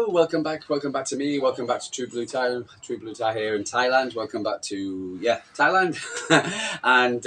welcome back to me, welcome back to True Blue Tie here in Thailand. Welcome back to Thailand, and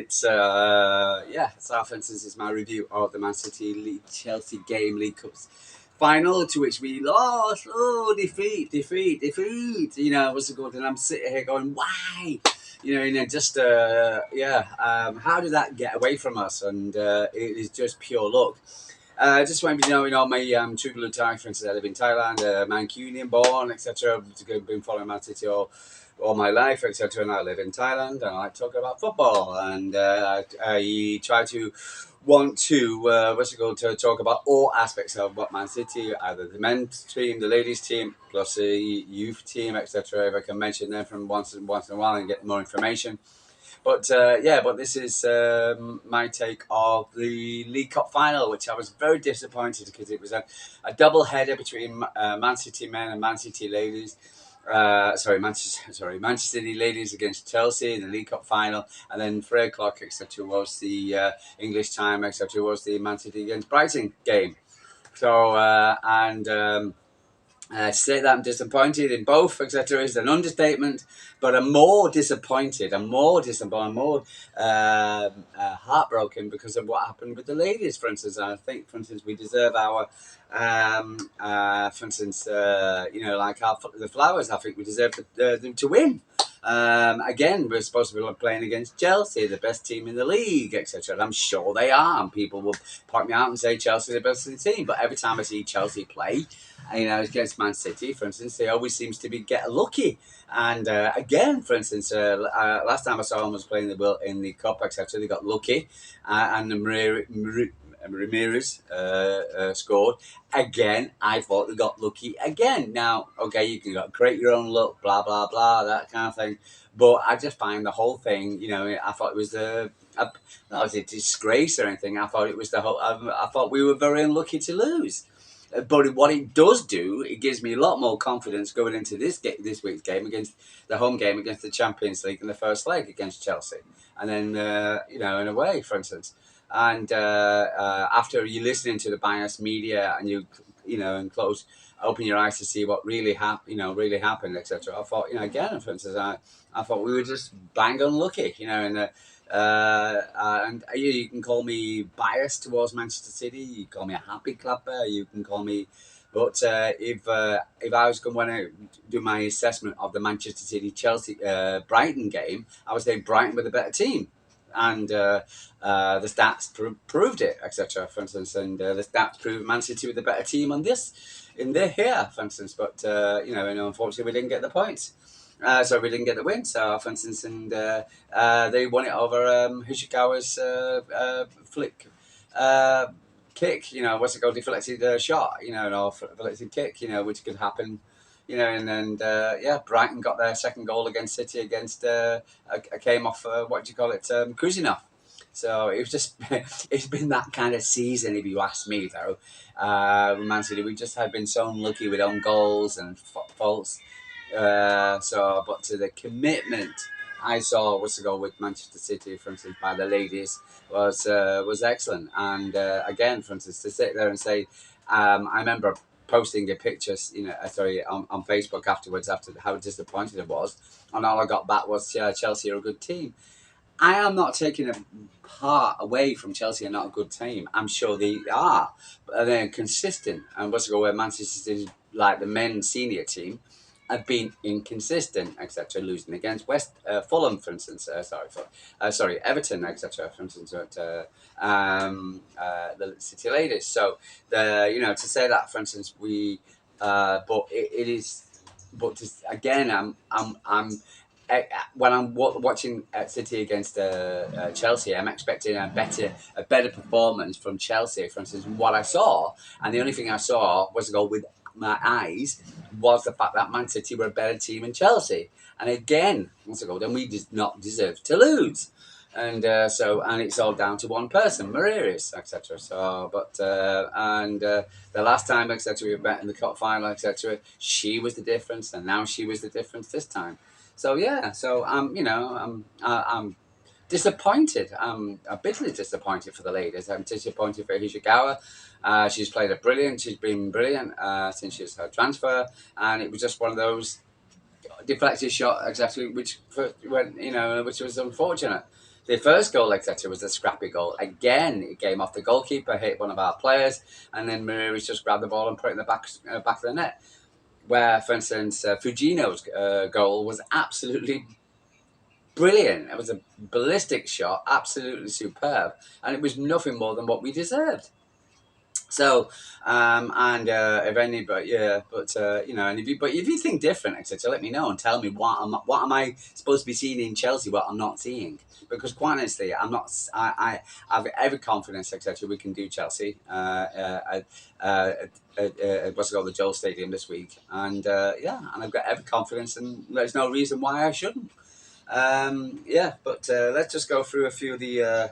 so for instance, is my review of the Man City Chelsea game League Cups final, to which we lost. Oh, defeat! What's it called? And I'm sitting here going, why? How did that get away from us? And it is just pure luck. Just want to know, my True Blue Thai friends. I live in Thailand, Mancunian born, etc. Been following Man City all my life, etc. And I live in Thailand, and I like talking about football. And I try to to talk about all aspects of what Man City, either the men's team, the ladies' team, plus the youth team, etc. If I can mention them from once in a while and get more information. But this is my take of the League Cup final, which I was very disappointed because it was a double header between Man City men and Man City ladies. Manchester City ladies against Chelsea in the League Cup final, and then 3 o'clock, etc. was the English time, etc. was the Man City against Brighton game. So say that I'm disappointed in both, etc., is an understatement. But I'm more disappointed. I'm more heartbroken because of what happened with the ladies. For instance, I think, for instance, we deserve our, like the Flowers. I think we deserve them to win. Again, we're supposed to be playing against Chelsea, the best team in the league, etc. And I'm sure they are. And people will point me out and say Chelsea's the best of the team. But every time I see Chelsea play, against Man City, for instance, they always seems to get lucky. And again, for instance, last time I saw them was playing in the cup, etc. They got lucky, and Ramirez scored again. I thought they got lucky again. Now, okay, you can create your own luck, blah blah blah, that kind of thing. But I just find the whole thing, I thought it was not was a disgrace or anything. I thought it was I thought we were very unlucky to lose. But what it does do, it gives me a lot more confidence going into this week's game against the home game against the Champions League in the first leg against Chelsea, and then in a way, for instance. And after you listening to the biased media and you open your eyes to see what really happened, etc. I thought, again, for instance, I thought we were just bang unlucky, and you can call me biased towards Manchester City. You can call me a happy clapper. You can call me, but if I was going to do my assessment of the Manchester City Chelsea Brighton game, I would say Brighton were the better team, and the stats proved it, etc. For instance, and the stats proved Man City were the better team on here, for instance. But unfortunately, we didn't get the points. So we didn't get the win. So, for instance, and they won it over Hishikawa's flick kick. What's it called? Deflected shot. Or deflected kick. Which could happen. Brighton got their second goal against City against came off Kuzinov. So it was just it's been that kind of season, if you ask me, though. Man City, we just have been so unlucky with own goals and faults. But to the commitment I saw was to go with Manchester City, for instance, by the ladies was excellent. And again, for instance, to sit there and say, I remember posting a picture, on Facebook afterwards, after how disappointed it was, and all I got back was Chelsea are a good team. I am not taking a part away from Chelsea are not a good team. I'm sure they are, but they're consistent. And where Manchester City, like the men's senior team, have been inconsistent, etc. Losing against Fulham, for instance. Everton, etc. For instance, the City ladies. So to say that, for instance, we, but it is. But again, when I'm watching City against Chelsea, I'm expecting a better performance from Chelsea, for instance, what I saw. And the only thing I saw was to go with my eyes was the fact that Man City were a better team than Chelsea. And again, then we did not deserve to lose. And and it's all down to one person, Ramirez, etc. So, the last time, etc., we met in the cup final, etc., she was the difference, and now she was the difference this time. So yeah, I'm disappointed. I'm bitterly disappointed for the ladies. I'm disappointed for Hishikawa. She's played a brilliant. She's been brilliant since she's her transfer, and it was just one of those deflected shot exactly, which went, which was unfortunate. The first goal, etc., was a scrappy goal. Again, it came off the goalkeeper, hit one of our players, and then Ramirez just grabbed the ball and put it in the back of the net. Where, for instance, Fujino's goal was absolutely brilliant. It was a ballistic shot, absolutely superb, and it was nothing more than what we deserved. So, and if any, but yeah, but and if you think different, etc., let me know and tell me what am I supposed to be seeing in Chelsea, what I'm not seeing. Because quite honestly, I'm not. I have every confidence, etc. We can do Chelsea. What's it called, the Joel Stadium this week, and and I've got every confidence, and there's no reason why I shouldn't. But let's just go through a few of the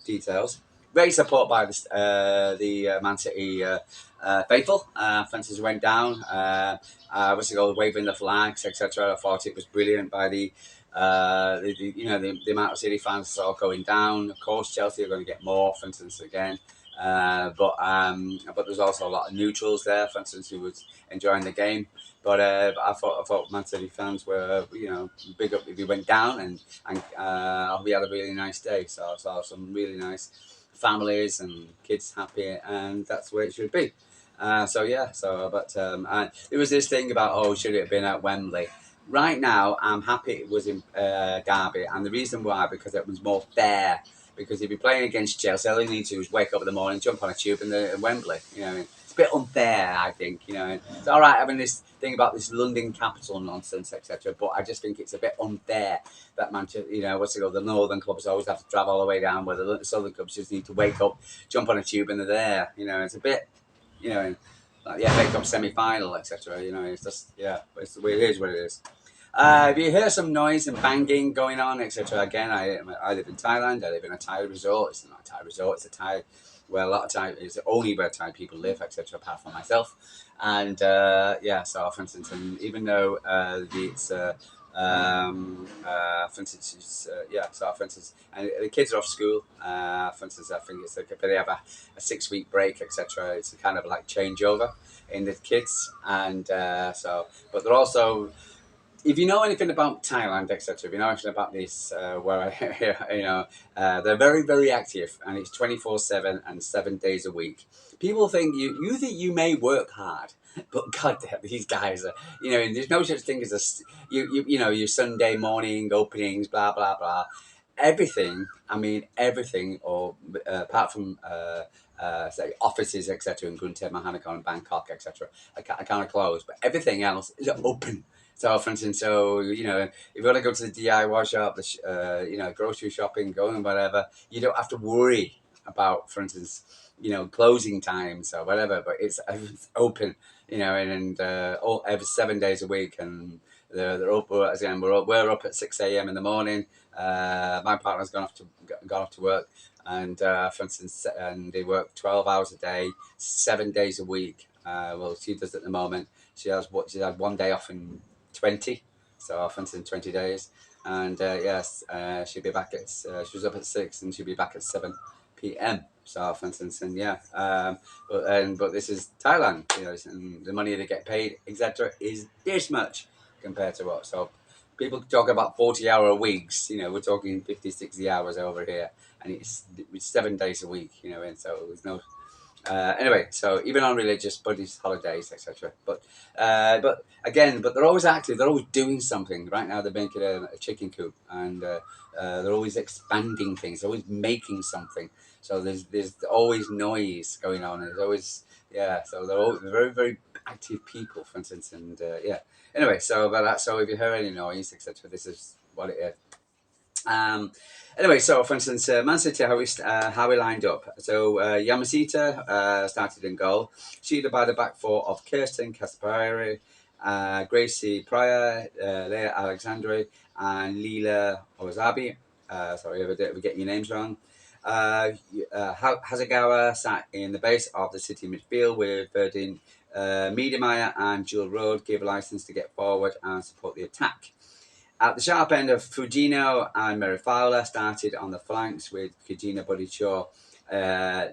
details. Great support by the Man City faithful. Fences went down. What's it called? Waving the flags, etc. I thought it was brilliant by the amount of City fans all going down. Of course, Chelsea are going to get more, for instance, again. But there's also a lot of neutrals there, for instance, who was enjoying the game. But I thought Man City fans were, big up if we went down, and we had a really nice day. So I saw some really nice families and kids happy, and that's where it should be. And there was this thing about, should it have been at Wembley? Right now, I'm happy it was in Derby, and the reason why, because it was more fair. Because if you're playing against Chelsea, all you need to do is wake up in the morning, jump on a tube in Wembley. It's a bit unfair, I think. It's all right having this thing about this London capital nonsense, etc. But I just think it's a bit unfair that Manchester, the northern clubs always have to travel all the way down, where the southern clubs just need to wake up, jump on a tube, and they're there. It's a bit, wake up semi-final, etc. It's just, it is what it is. If you hear some noise and banging going on, etc., again, I live in Thailand. I live in a Thai resort. It's not a Thai resort. It's a Thai where a lot of Thai is only where Thai people live, etc. Apart from myself, and So for instance, and even though for instance, So for instance, and the kids are off school. For instance, I think it's like they have a 6 week break, etc. It's a kind of like changeover in the kids, and but they're also, if you know anything about Thailand, etc., if you know anything about this, they're very, very active, and it's 24/7 and 7 days a week. People think you think you may work hard, but God damn, these guys are, there's no such thing as your Sunday morning openings, blah blah blah. Everything, I mean everything, or apart from say offices, etc., in Grunte, Mahanakan, and Bangkok, etc., I can't close, but everything else is open. So, for instance, if you want to go to the DIY shop, grocery shopping, going whatever, you don't have to worry about, for instance, closing times or whatever. But it's open, all every 7 days a week, and they're up. Again, we're up at 6 a.m. in the morning. My partner's gone off to work, and for instance, and they work 12 hours a day, 7 days a week. Well, she does at the moment. She had one day off in 20, so often in 20 days, and she'll be back at she was up at 6 and she'll be back at 7 p.m. So for instance, but this is Thailand, and the money they get paid, etc., is this much compared to what. So people talk about 40-hour weeks, we're talking 50, 60 hours over here, and it's 7 days a week, and so there's no. Anyway, so even on religious buddies, holidays, etc. But they're always active. They're always doing something. Right now, they're making a chicken coop, and they're always expanding things. They're always making something. So there's always noise going on. There's always So they're very, very active people, for instance, and Anyway, so about that. So if you hear any noise, etc., this is what it is. Anyway, so for instance, Man City, how we lined up. So Yamashita started in goal, shielded by the back four of Kirsten Kaspari, Gracie Pryor, Leah Alexandre, and Leela Ozabi. Sorry if we're getting your names wrong. Hasegawa sat in the base of the City midfield with Verdin Miedemeier and Jill Road give license to get forward and support the attack. At the sharp end of Fujino and Merifowler started on the flanks with Kajina Bodichor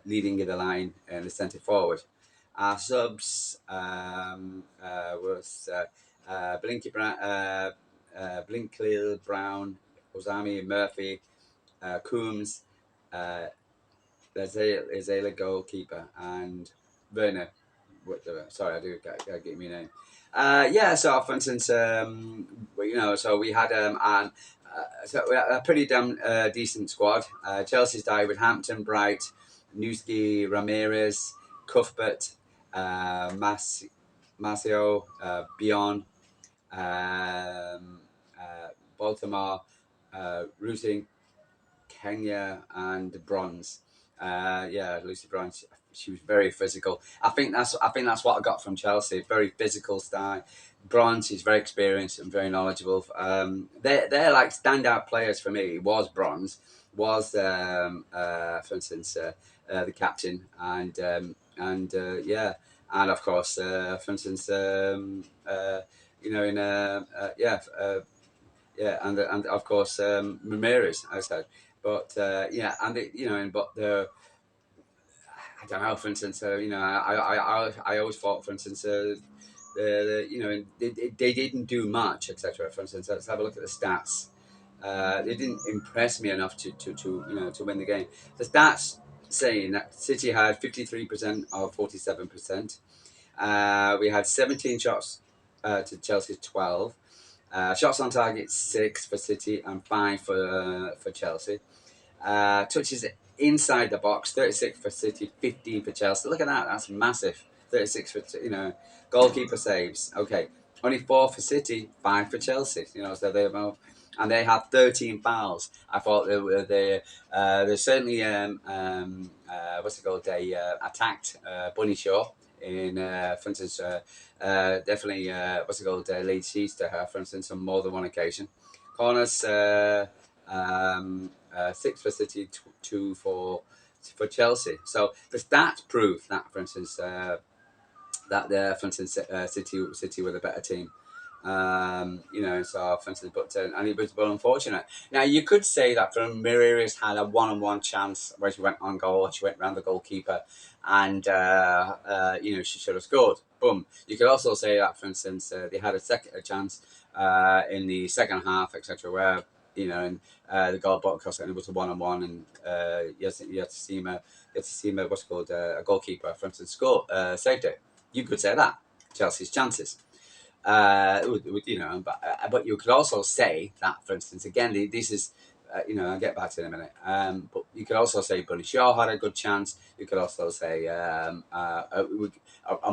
leading the line in the centre forward. Our subs was Blinkley Brown, Ozami Murphy, Coombs, uh, Lazela goalkeeper, and Werner. Sorry, I do get me name. Yeah, so for instance, so we had we had a pretty damn decent squad. Chelsea's died with Hampton, Bright, Newski, Ramirez, Cuthbert, Masio, Bion, Baltimore, Routing, Kenya, and Bronze. Yeah, Lucy Bronze. She was very physical. I think that's what I got from Chelsea. Very physical style. Bronze is very experienced and very knowledgeable. They're like standout players for me. Was Bronze was for instance the captain and and of course for instance in and of course Ramirez, I said. But but I don't know. For instance, I always thought, for instance, they didn't do much, etc. For instance, let's have a look at the stats. They didn't impress me enough to win the game. The stats saying that City had 53% of 47%. We had 17 shots to Chelsea's 12. Shots on target 6 for City and 5 for Chelsea. Touches inside the box 36 for City, 15 for Chelsea. Look at that, that's massive. 36 for goalkeeper saves. Okay, only 4 for City, 5 for Chelsea. So they both. And they have 13 fouls. I thought they certainly what's it called? They attacked Bunny Shaw in, for instance, definitely what's it called? Laid siege to her, for instance, on more than one occasion. Corners, 6 for City, 2 for Chelsea. So the stats prove that, for instance, for instance, City were the better team. So for instance, and it was unfortunate. Now you could say that Ramirez had a one-on-one chance where she went on goal, she went round the goalkeeper, and she should have scored. Boom. You could also say that, for instance, they had a chance in the second half, etc., where and the goal ball cross and it was a one-on-one, and you had to see him what's called a goalkeeper, for instance, saved it. You could say that Chelsea's chances. But you could also say that, for instance, again, this is, I'll get back to it in a minute. But you could also say Bunny Shaw had a good chance. You could also say on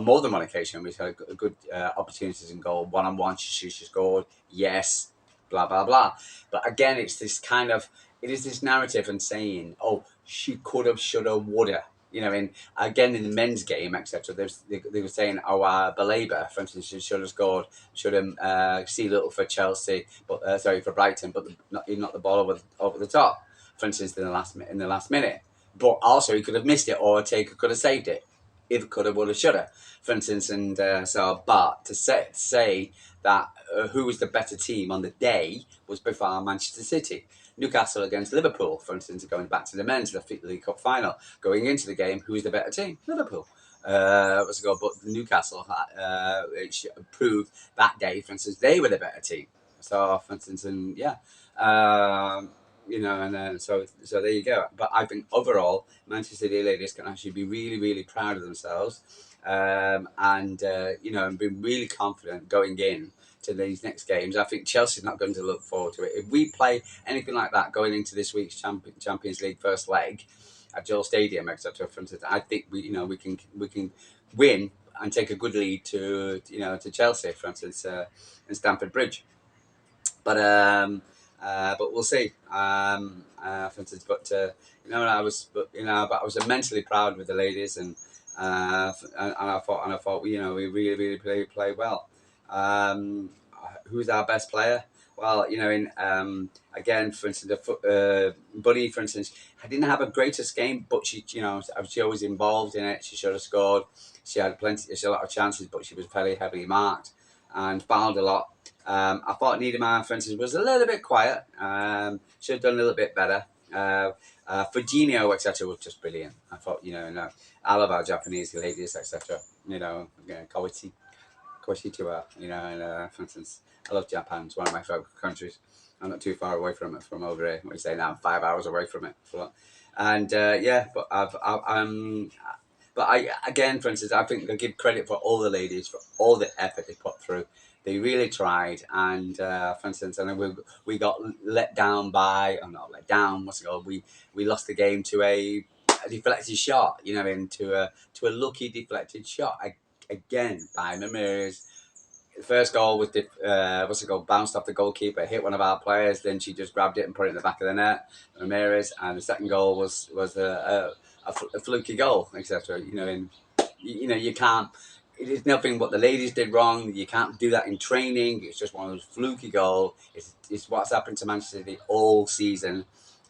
more than one occasion, we had good opportunities in goal. One-on-one, she scored. Yes, blah blah blah. But again, it is this narrative and saying, oh, she could have, should have, would have. Again in the men's game, etc. They were saying, oh, Baleba, for instance, should have scored, should have see little for Chelsea, but for Brighton, but not the ball over the top, for instance, in the last minute. But also he could have missed it, or Taker could have saved it, if could have, would have, should have, for instance. And but to say that who was the better team on the day was by far Manchester City. Newcastle against Liverpool, for instance, going back to the men's, the League Cup final. Going into the game, who's the better team? Liverpool. But Newcastle it proved that day, for instance, they were the better team. So, for instance, and so there you go. But I think overall, Manchester City ladies can actually be really, really proud of themselves, and been really confident going in to these next games. I think Chelsea's not going to look forward to it. If we play anything like that going into this week's Champions League first leg at Joel Stadium, etc., I think we can win and take a good lead to Chelsea, for instance, in Stamford Bridge. But we'll see. For instance, I was immensely proud with the ladies, and I thought we really, really play well. Who's our best player? Well, again, for instance, Bunny, for instance, I didn't have a greatest game, but she was involved in it. She should have scored. She had a lot of chances, but she was very heavily marked. and fouled a lot. I thought Niedermeyer, for instance, was a little bit quiet. Should have done a little bit better. Fujinio, etc., was just brilliant. I thought, no, I love our Japanese ladies, etc. Kawashitiwa, and for instance, I love Japan. It's one of my favorite countries. I'm not too far away from it from over here. What do you say now? I'm 5 hours away from it. And but but I again, for instance, I think I give credit for all the ladies for all the effort they put through. They really tried, and for instance, I know we got let down by, or not let down. What's it called? We lost the game to a deflected shot. To a lucky deflected shot again by Ramirez. The first goal was bounced off the goalkeeper, hit one of our players. Then she just grabbed it and put it in the back of the net, Ramirez. And the second goal was a fluky goal, etc. And you can't. It is nothing what the ladies did wrong. You can't do that in training. It's just one of those fluky goals. It's what's happened to Manchester City all season,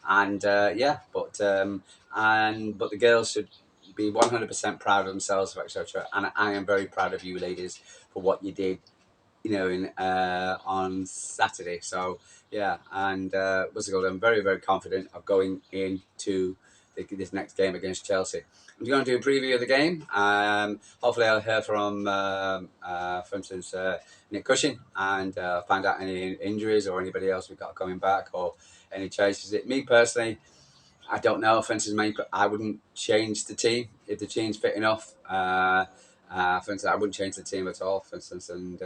and but the girls should be 100% proud of themselves, etc. And I am very proud of you, ladies, for what you did on Saturday. So and what's it called? I'm very, very confident of going into this next game against Chelsea. I'm going to do a preview of the game. Hopefully, I'll hear from, for instance, Nick Cushing and find out any injuries or anybody else we've got coming back or any changes. Me personally, I don't know. For instance, I wouldn't change the team if the team's fit enough. For instance, I wouldn't change the team at all. For instance, and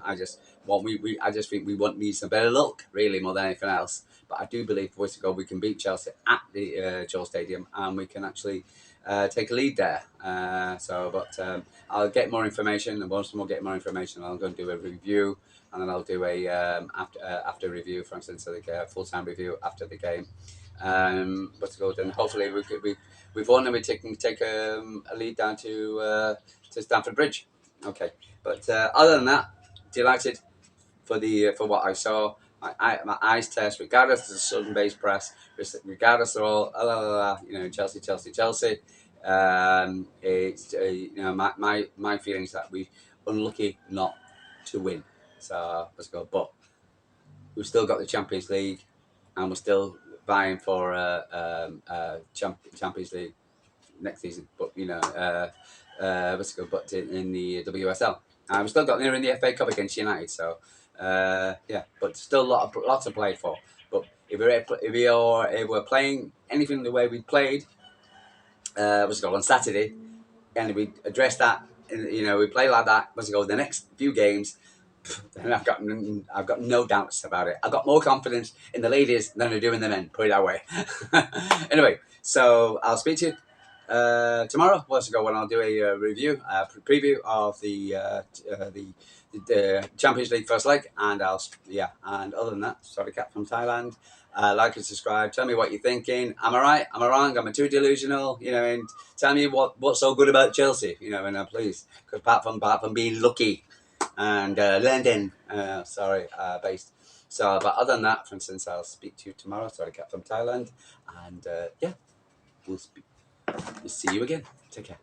I just think we need some better luck, really, more than anything else. But I do believe for us to go, we can beat Chelsea at the Joel Stadium, and we can actually take a lead there. I'll get more information, and once we'll get more information, I'll go and do a review, and then I'll do a after review, for instance, like a full-time review after the game. What's it called? And hopefully we've won and we take a lead down to Stamford Bridge. Okay, but other than that, delighted for what I saw. My eyes test, regardless of the Southern-based press, regardless of all, Chelsea. It's my feelings that we unlucky not to win. So let's go. But we've still got the Champions League, and we're still vying for Champions League next season. But what's it called? But in the WSL, and we've still got near in the FA Cup against United. So but still lots to play for. But if we're playing anything the way we played, what's it called, on Saturday, and we address that, we play like that. What's it called? The next few games. And I've got no doubts about it. I've got more confidence in the ladies than I do in the men. Put it that way. Anyway, so I'll speak to you tomorrow. When I'll do a review, preview of the Champions League first leg, and and other than that, sorry, cat from Thailand. Like and subscribe. Tell me what you're thinking. Am I right? Am I wrong? Am I too delusional? And tell me what's so good about Chelsea. And please, because apart from being lucky. And London, based. So, but other than that, for instance, I'll speak to you tomorrow. Sorry, cat from Thailand, and we'll see you again. Take care.